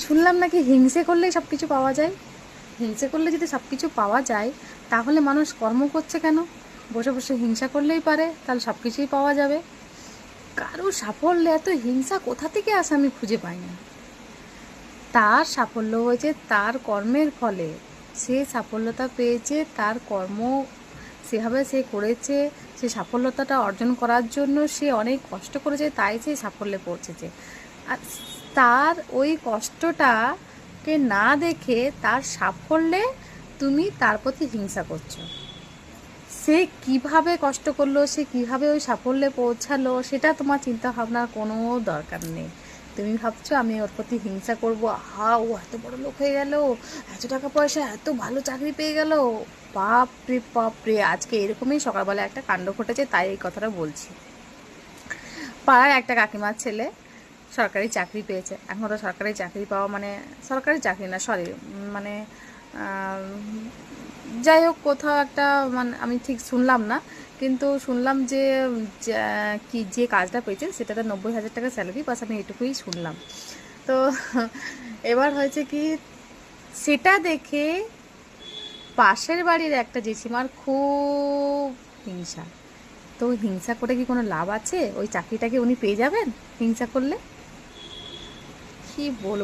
শুনলাম নাকি হিংসে করলেই সব কিছু পাওয়া যায়। হিংসে করলে যদি সব কিছু পাওয়া যায়, তাহলে মানুষ কর্ম করছে কেন? বসে বসে হিংসা করলেই পারে, তাহলে সব কিছুই পাওয়া যাবে। কারো সাফল্যে এত হিংসা কোথা থেকে আসে আমি খুঁজে পাই না। তার সাফল্য হয়েছে তার কর্মের ফলে। সে সাফল্যতা পেয়েছে, তার কর্ম সেভাবে সে করেছে। সে সাফল্যতাটা অর্জন করার জন্য সে অনেক কষ্ট করেছে, তাই সে সাফল্যে পৌঁছেছে। আর তার ওই কষ্টটাকে না দেখে তার সাফল্যে তুমি তার প্রতি হিংসা করছো। সে কিভাবে কষ্ট করলো, সে কিভাবে ওই সাফল্যে পৌঁছালো, সেটা তোমার চিন্তা ভাবনার কোনো দরকার নেই। তুমি ভাবছো আমি ওর প্রতি হিংসা করবো, আহা ও এত বড় লোক হয়ে গেল, এত টাকা পয়সা, এত ভালো চাকরি পেয়ে গেল, বাপরে বাপরে। আজকে এরকমই সকালবেলা একটা কাণ্ড ঘটেছে, তাই এই কথাটা বলছি। পাড়ার একটা কাকিমার ছেলে সরকারি চাকরি পেয়েছে। এখন তো সরকারি চাকরি পাওয়া মানে, সরকারি চাকরি না, সরি, মানে যাই হোক, কোথাও একটা, মানে আমি ঠিক শুনলাম না, কিন্তু শুনলাম যে কি যে কাজটা পেয়েছে সেটাতে 90,000 টাকা স্যালারি, বাস আমি এটুকুই শুনলাম। তো এবার হয়েছে কি, সেটা দেখে পাশের বাড়ির একটা জেঠিমার খুব হিংসা। তো হিংসা করে কি কোনো লাভ আছে? ওই চাকরিটাকে উনি পেয়ে যাবেন হিংসা করলে? কি বলবো।